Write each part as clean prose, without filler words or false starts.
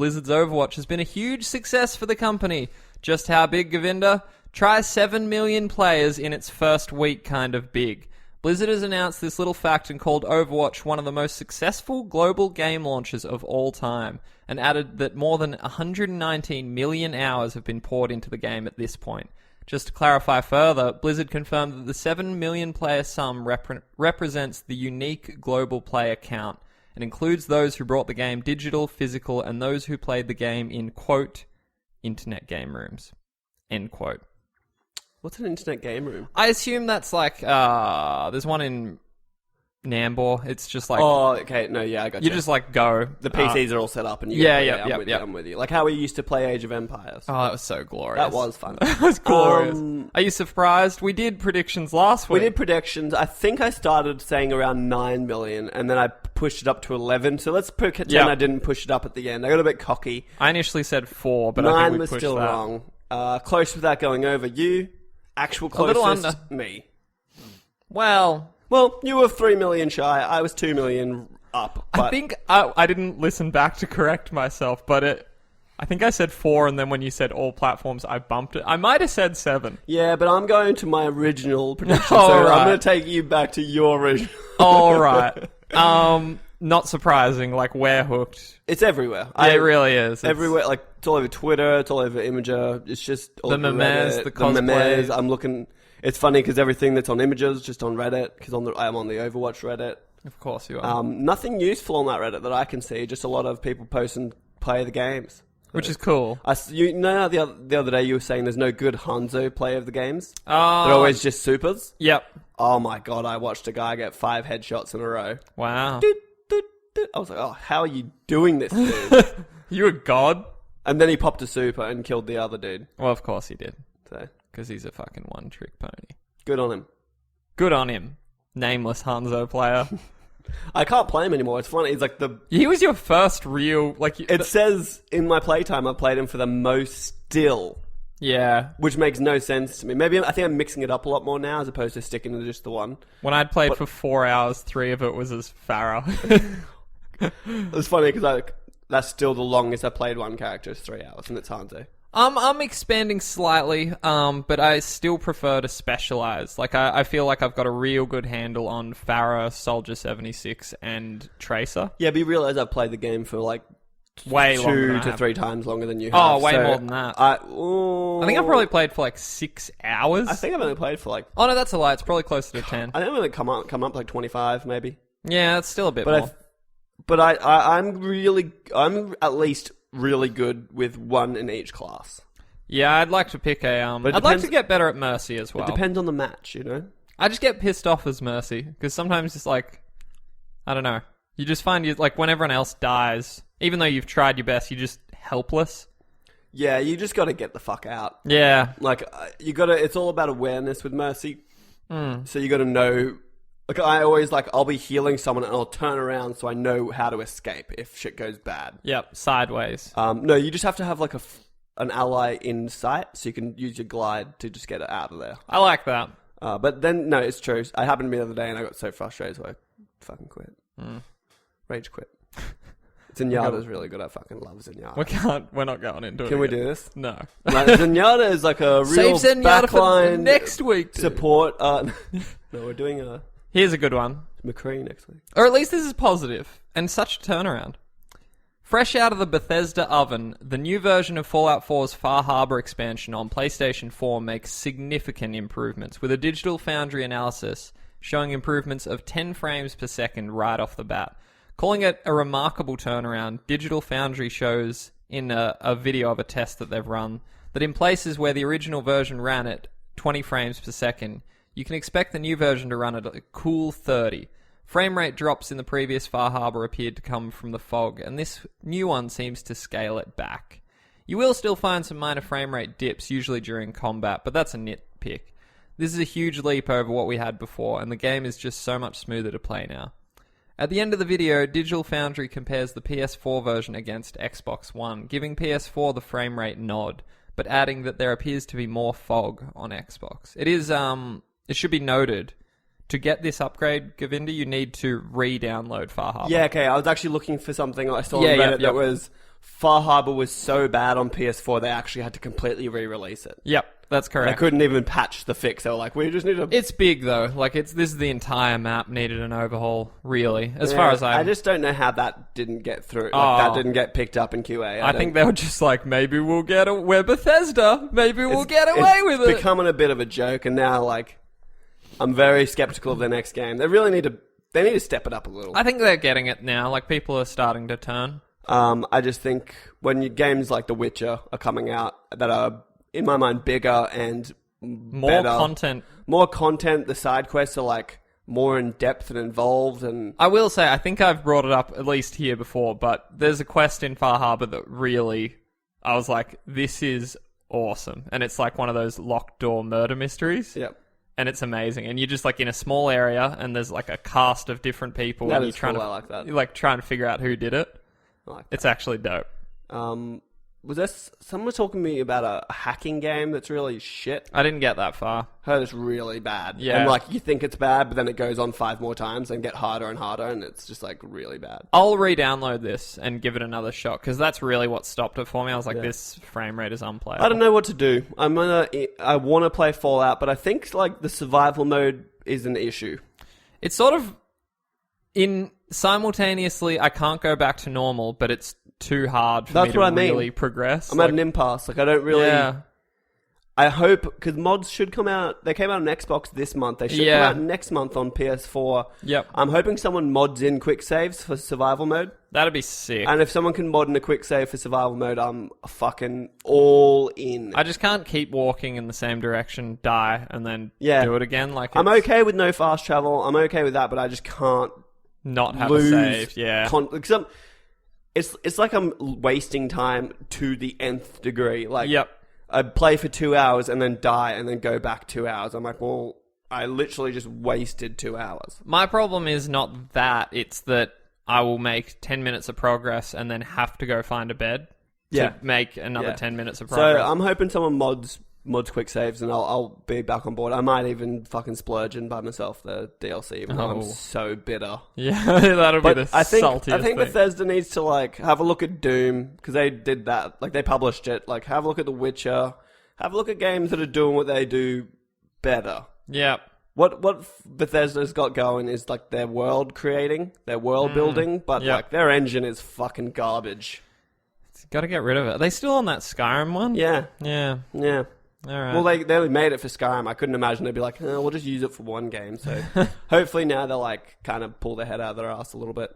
Blizzard's Overwatch has been a huge success for the company. Just how big, Govinda? Try 7 million players in its first week kind of big. Blizzard has announced this little fact and called Overwatch one of the most successful global game launches of all time, and added that more than 119 million hours have been poured into the game at this point. Just to clarify further, Blizzard confirmed that the 7 million player sum represents the unique global player count and includes those who brought the game digital, physical, and those who played the game in, quote, internet game rooms, end quote. What's an internet game room? I assume that's like, there's one in Nambour. It's just like... Oh, okay. No, yeah, I got you. You just like go... The PCs are all set up and you I'm with you. Like how we used to play Age of Empires. Oh, that was so glorious. That was fun. That was glorious. Are you surprised? We did predictions last week. We did predictions. I think I started saying around 9 million and then I pushed it up to 11. So let's pretend I didn't push it up at the end. I got a bit cocky. I initially said 4, but 9 I think we was pushed still that. wrong. Close without going over. You, actual closest, a little under. Me. Well, you were 3 million shy. I was 2 million up. But I think I didn't listen back to correct myself, but I think I said 4, and then when you said all platforms, I bumped it. I might have said 7. Yeah, but I'm going to my original prediction, All so right. I'm going to take you back to your original. All right. Not surprising. Like, we're hooked. It's everywhere. It really is. Everywhere. Like, it's all over Twitter. It's all over Imager. It's just all The over memes, Reddit, the cosplays. memes. I'm looking... It's funny because everything that's on Imager is just on Reddit, because I'm on the Overwatch Reddit. Of course you are. Nothing useful on that Reddit that I can see. Just a lot of people posting play the games. Which is cool. The other day you were saying there's no good Hanzo play of the games. Oh. They're always just supers. Yep. Oh my god, I watched a guy get 5 headshots in a row. Wow. I was like, oh, how are you doing this, dude? You a god? And then he popped a super and killed the other dude. Well, of course he did. So Because he's a fucking one-trick pony. good on him. Good on him. Nameless Hanzo player. I can't play him anymore. It's funny. It's like He was your first real... It says in my playtime I played him for the most still. Yeah. Which makes no sense to me. I think I'm mixing it up a lot more now as opposed to sticking to just the one. When I'd played for 4 hours, 3 of it was as Farah. It's funny because that's still the longest I played one character is 3 hours, and it's Hanzo. I'm expanding slightly, but I still prefer to specialize. Like, I feel like I've got a real good handle on Farah, Soldier 76, and Tracer. Yeah, but you realise I've played the game for like Way longer than 2 to 3 times longer than you have. Oh, way more than that. I think I've probably played for like 6 hours. I think I've only played for like... Oh no, that's a lie. It's probably closer to 10. I think I've only come up like 25 maybe. Yeah, it's still a bit more. But I'm at least really good with one in each class. Yeah, I'd like to pick a... I'd like to get better at Mercy as well. It depends on the match, you know? I just get pissed off as Mercy, because sometimes it's like... I don't know. You just find like when everyone else dies, even though you've tried your best, you're just helpless. Yeah, you just got to get the fuck out. Yeah. Like, it's all about awareness with Mercy. So you got to know... Like, I always, I'll be healing someone and I'll turn around so I know how to escape if shit goes bad. Yep, sideways. No, you just have to have, an ally in sight so you can use your glide to just get it out of there. I like that. But then, no, it's true. It happened to me the other day and I got so frustrated so I fucking quit. Rage quit. Zenyatta's really good. I fucking love Zenyatta. We're not going into it. Can we do this? No. Zenyatta is like a real Save Zenyatta backline for next week. Support. No, we're doing a... Here's a good one. McCree next week. Or at least this is positive, and such a turnaround. Fresh out of the Bethesda oven, the new version of Fallout 4's Far Harbor expansion on PlayStation 4 makes significant improvements, with a Digital Foundry analysis showing improvements of 10 frames per second right off the bat. Calling it a remarkable turnaround, Digital Foundry shows in a video of a test that they've run that in places where the original version ran at 20 frames per second, you can expect the new version to run at a cool 30. Frame rate drops in the previous Far Harbor appeared to come from the fog, and this new one seems to scale it back. You will still find some minor frame rate dips, usually during combat, but that's a nitpick. This is a huge leap over what we had before, and the game is just so much smoother to play now. At the end of the video, Digital Foundry compares the PS4 version against Xbox One, giving PS4 the frame rate nod, but adding that there appears to be more fog on Xbox. It should be noted, to get this upgrade, Govinda, you need to re-download Far Harbor. Yeah, okay. I was actually looking for something I saw on Reddit that was Far Harbor was so bad on PS4 they actually had to completely re-release it. Yep, that's They correct. couldn't even patch the fix. They were like, we just need to... It's big though. Like this is the entire map needed an overhaul. Really, as far as I just don't know how that didn't get through. That didn't get picked up in QA. I think they were just like, maybe we'll we're Bethesda. Maybe we'll get away with it. It's becoming a bit of a joke, and now like I'm very skeptical of their next game. They really need to. They need to step it up a little. I think they're getting it now. Like people are starting to turn. I just think when games like The Witcher are coming out that are, in my mind, bigger and More content. More content. The side quests are like more in depth and involved. And I will say, I think I've brought it up at least here before, but there's a quest in Far Harbor that really, I was like, this is awesome. And it's like one of those locked door murder mysteries. Yep. And it's amazing. And you're just like in a small area and there's like a cast of different people. That and is cool. I like that. You're like trying to figure out who did it. It's actually dope. Was there someone was talking to me about a hacking game that's really shit? I didn't get that far. Heard it's really bad. Yeah. And like you think it's bad, but then it goes on 5 more times and get harder and harder, and it's just like really bad. I'll re-download this and give it another shot because that's really what stopped it for me. I was like, this frame rate is unplayable. I don't know what to do. I want to play Fallout, but I think like the survival mode is an issue. It's sort of simultaneously. I can't go back to normal, but it's too hard for me to really progress. I'm at an impasse. Like I don't really. Yeah. I hope because mods should come out. They came out on Xbox this month. They should come out next month on PS4. Yep. I'm hoping someone mods in quick saves for survival mode. That'd be sick. And if someone can mod in a quick save for survival mode, I'm fucking all in. I just can't keep walking in the same direction, die, and then do it again. Like I'm okay with no fast travel. I'm okay with that, but I just can't not have a save. Yeah. It's like I'm wasting time to the nth degree. Like, yep. I play for 2 hours and then die and then go back 2 hours. I'm like, well, I literally just wasted 2 hours. My problem is not that. It's that I will make 10 minutes of progress and then have to go find a bed to make another 10 minutes of progress. So I'm hoping someone mods quick saves and I'll be back on board. I might even fucking splurge and buy myself the DLC even though I'm so bitter. Yeah, that'll be the saltiest thing. I think Bethesda needs to like have a look at Doom because they did that. Like they published it. Like have a look at The Witcher. Have a look at games that are doing what they do better. Yeah. What Bethesda's got going is like their world creating, their world building, but like their engine is fucking garbage. Got to get rid of it. Are they still on that Skyrim one? Yeah. Yeah. Yeah. All right. Well, they only made it for Skyrim. I couldn't imagine they'd be like, we'll just use it for one game. So hopefully now they'll like kind of pull their head out of their ass a little bit.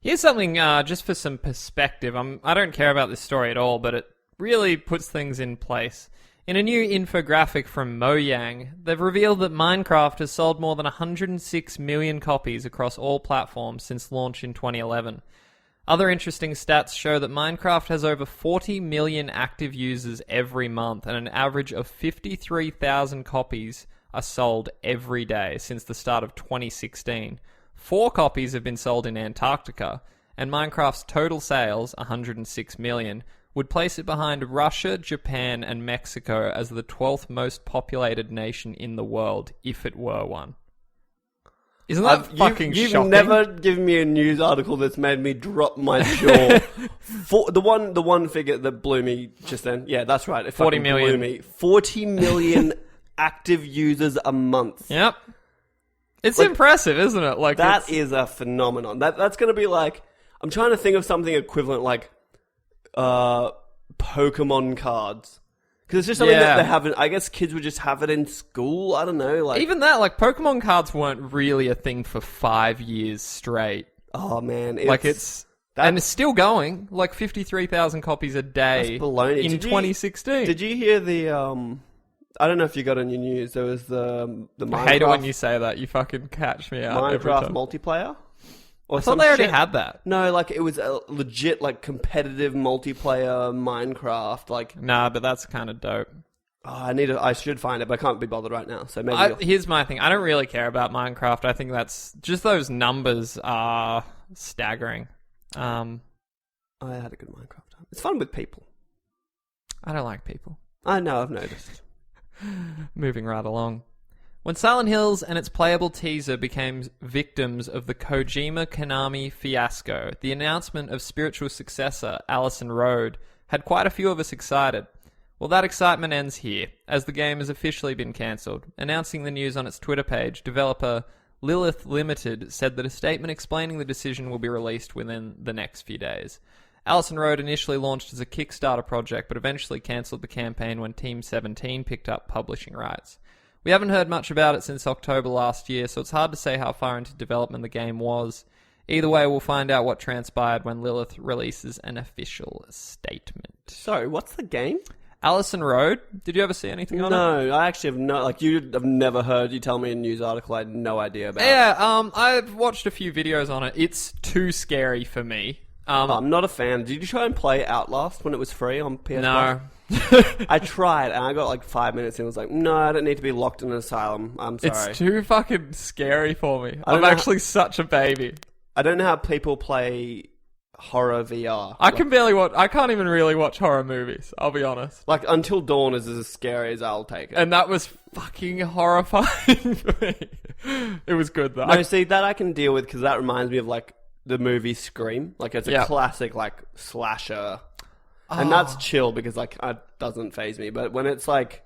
Here's something just for some perspective. I don't care about this story at all, but it really puts things in place. In a new infographic from Mojang, they've revealed that Minecraft has sold more than 106 million copies across all platforms since launch in 2011. Other interesting stats show that Minecraft has over 40 million active users every month, and an average of 53,000 copies are sold every day since the start of 2016. 4 copies have been sold in Antarctica, and Minecraft's total sales, 106 million, would place it behind Russia, Japan, and Mexico as the 12th most populated nation in the world, if it were one. Isn't that fucking shocking? You've never given me a news article that's made me drop my jaw. The one figure that blew me just then. Yeah, that's right. It 40 million. Blew me. 40 million active users a month. Yep. It's like, impressive, isn't it? Like that is a phenomenon. That's going to be like, I'm trying to think of something equivalent like Pokemon cards. Because it's just something that they haven't. I guess kids would just have it in school. I don't know. Like even that, like Pokemon cards weren't really a thing for 5 years straight. Oh man, and it's still going. Like 53,000 copies a day in 2016. Did you hear the? I don't know if you got on your news. There was the Minecraft. I hate it when you say that. You fucking catch me out. Minecraft multiplayer. I thought they already had that. No, like it was a legit like competitive multiplayer Minecraft. Like nah, but that's kind of dope. Oh, I should find it, but I can't be bothered right now. So maybe here's my thing. I don't really care about Minecraft. I think that's just those numbers are staggering. I had a good Minecraft time. It's fun with people. I don't like people. I know. I've noticed. Moving right along. When Silent Hills and its playable teaser became victims of the Kojima-Konami fiasco, the announcement of spiritual successor Allison Road had quite a few of us excited. Well, that excitement ends here, as the game has officially been cancelled. Announcing the news on its Twitter page, developer Lilith Limited said that a statement explaining the decision will be released within the next few days. Allison Road initially launched as a Kickstarter project, but eventually cancelled the campaign when Team 17 picked up publishing rights. We haven't heard much about it since October last year, so it's hard to say how far into development the game was. Either way, we'll find out what transpired when Lilith releases an official statement. So, what's the game? Allison Road? Did you ever see anything on it? No, I actually have no... Like, I've never heard you tell me a news article. I had no idea about it. Yeah, I've watched a few videos on it. It's too scary for me. I'm not a fan. Did you try and play Outlast when it was free on PS? No. I tried, and I got like 5 minutes in and was like, no, I don't need to be locked in an asylum. I'm sorry. It's too fucking scary for me. I'm actually such a baby. I don't know how people play horror VR. I can't even really watch horror movies, I'll be honest. Like, Until Dawn is as scary as I'll take it. And that was fucking horrifying for me. It was good, though. No, see, that I can deal with, because that reminds me of, like, the movie Scream. Like, it's a classic, like, slasher. And that's chill, because, like, it doesn't faze me. But when it's, like,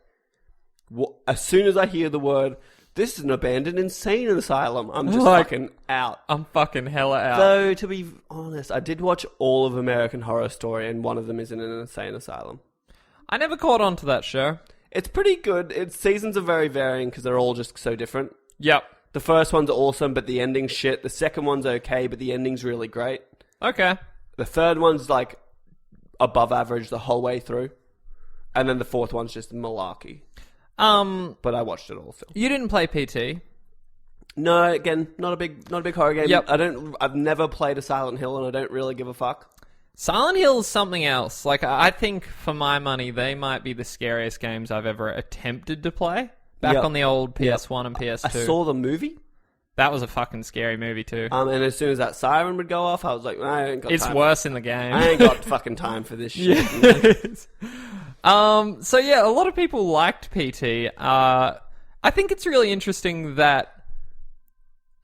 as soon as I hear the word, this is an abandoned insane asylum, I'm just fucking out. I'm fucking hella out. Though, to be honest, I did watch all of American Horror Story, and one of them is in an insane asylum. I never caught on to that show. It's pretty good. Its seasons are very varying, because they're all just so different. Yep. The first one's awesome, but the ending's shit. The second one's okay, but the ending's really great. Okay. The third one's, like, above average the whole way through. And then the fourth one's just malarkey. But I watched it all still. You didn't play PT? No, again, not a big horror game. Yep. I've never played a Silent Hill, and I don't really give a fuck. Silent Hill is something else. Like, I think, for my money, they might be the scariest games I've ever attempted to play. Back on the old PS1 and PS2. I saw the movie. That was a fucking scary movie too. And as soon as that siren would go off, I was like, I ain't got time. It's worse in the game. I ain't got fucking time for this shit. Yes. So yeah, a lot of people liked PT. I think it's really interesting that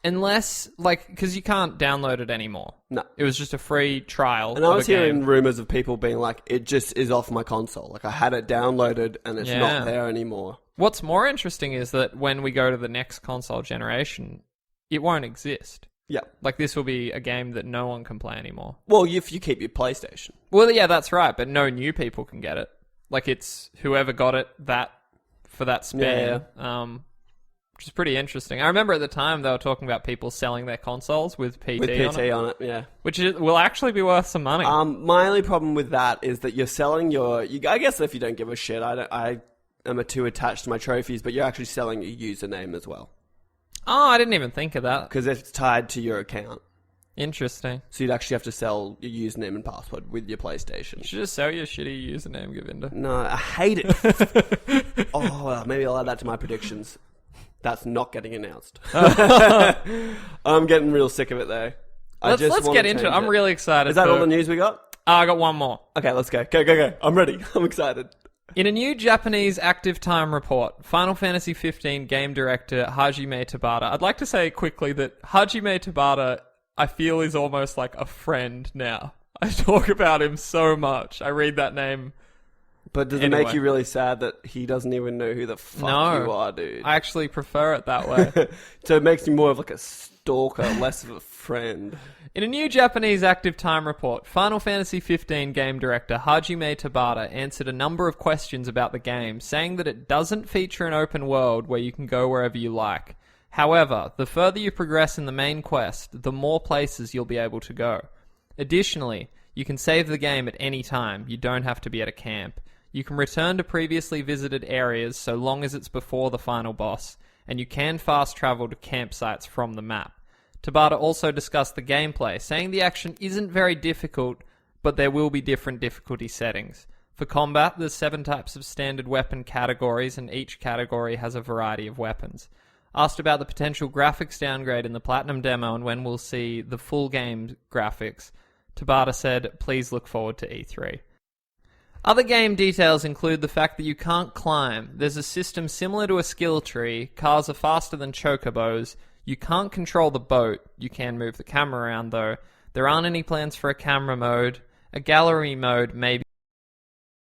unless, like, because you can't download it anymore. No. It was just a free trial. And I was hearing rumours of people being like, it just is off my console. Like, I had it downloaded and it's not there anymore. What's more interesting is that when we go to the next console generation, it won't exist. Yeah. Like, this will be a game that no one can play anymore. Well, if you keep your PlayStation. Well, yeah, that's right, but no new people can get it. Like, it's whoever got it for that span. Yeah. Which is pretty interesting. I remember at the time they were talking about people selling their consoles with PT, on it, yeah. Which will actually be worth some money. My only problem with that is that you're selling I guess if you don't give a shit, I am too attached to my trophies, but you're actually selling your username as well. Oh, I didn't even think of that. Because it's tied to your account. Interesting. So you'd actually have to sell your username and password with your PlayStation. You should just sell your shitty username, Govinda. No, I hate it. Oh, maybe I'll add that to my predictions. That's not getting announced. I'm getting real sick of it, though. Let's get into it. I'm really excited. Is that all the news we got? I got one more. Okay, let's go. Go. I'm ready. I'm excited. In a new Japanese active time report, Final Fantasy XV game director Hajime Tabata... I'd like to say quickly that Hajime Tabata, I feel, is almost like a friend now. I talk about him so much. I read that name. But does it make you really sad that he doesn't even know who the fuck you are, dude? I actually prefer it that way. So it makes you more of like a stalker, less of a friend. In a new Japanese active time report, Final Fantasy XV game director Hajime Tabata answered a number of questions about the game, saying that it doesn't feature an open world where you can go wherever you like. However, the further you progress in the main quest, the more places you'll be able to go. Additionally, you can save the game at any time. You don't have to be at a camp. You can return to previously visited areas so long as it's before the final boss, and you can fast travel to campsites from the map. Tabata also discussed the gameplay, saying the action isn't very difficult, but there will be different difficulty settings. For combat, there's 7 types of standard weapon categories, and each category has a variety of weapons. Asked about the potential graphics downgrade in the Platinum demo and when we'll see the full game graphics, Tabata said, "Please look forward to E3." Other game details include the fact that you can't climb. There's a system similar to a skill tree. Cars are faster than chocobos. You can't control the boat. You can move the camera around, though. There aren't any plans for a camera mode. A gallery mode may